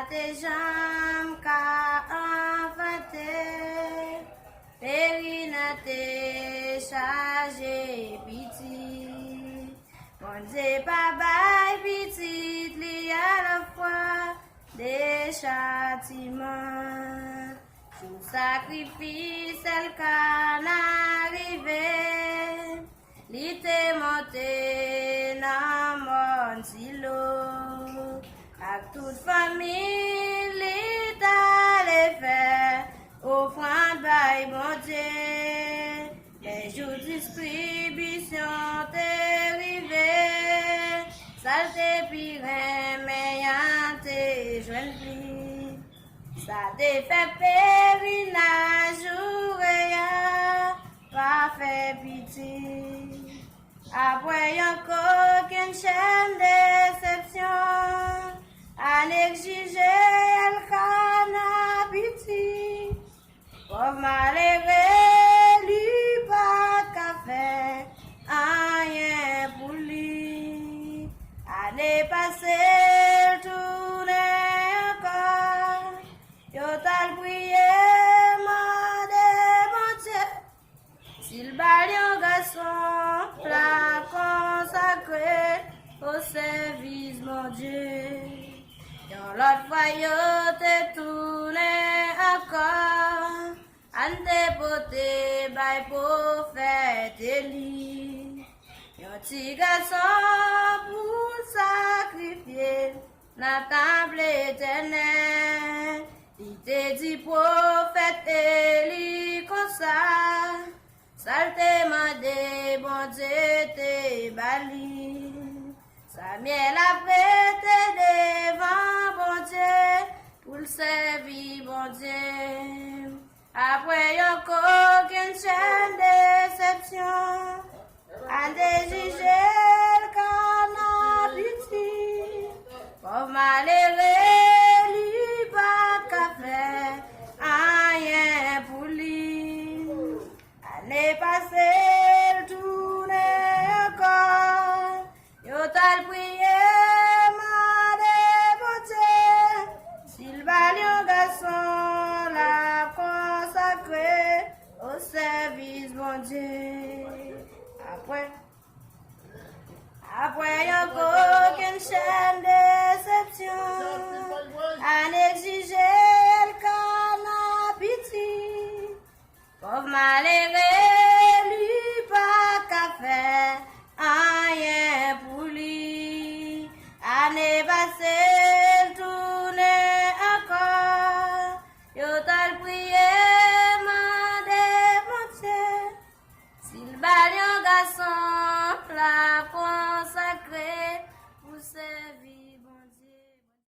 tes jambes qu'a enfanté, périnate chargé petit. Bon Dieu, papa, petit, li à la fois des châtiments. Tout sacrifice, elle qu'en arrivé, li te monté dans mon silo. À toute famille, li t'allait faire offrande by mon Dieu. Les jours de distribution t'est arrivé, saleté pire, mais y'en t'es jeune fille. Ça te fait pèlerinage, pas fait pitié. Après encore qu'une chaîne déception, à exiger elle canne pitié. Pauvre malheureux, lui pas qu'à faire rien pour lui. Année passée, tourner encore. Yo t'al prié, mande mon Dieu. S'il bali un garçon, la consacré au service mon Dieu. Dans l'autre fois, yo te tourné encore. An dépoté, by prophète Élie. Yon ti garçon pour sacrifier la table éternelle. Il te dit prophète Élie comme ça, ça te mandé, bon Dieu te bali. Samuel a prêté devant bon Dieu, pour le servir bon Dieu. Après encore qu'une chaîne déception, à déjuger le canapiti, pauvre malheureux, lui pas qu'à faire rien pour lui. Année passée, le tournait encore, yo t'al prié, mande bon Dieu, s'il valait un garçon, la consacré au service bon Dieu. Après encore qu'une chaîne déception, à exiger le canapiti, pauvre malheureux, lui pas qu'à faire rien pour lui. Année passée,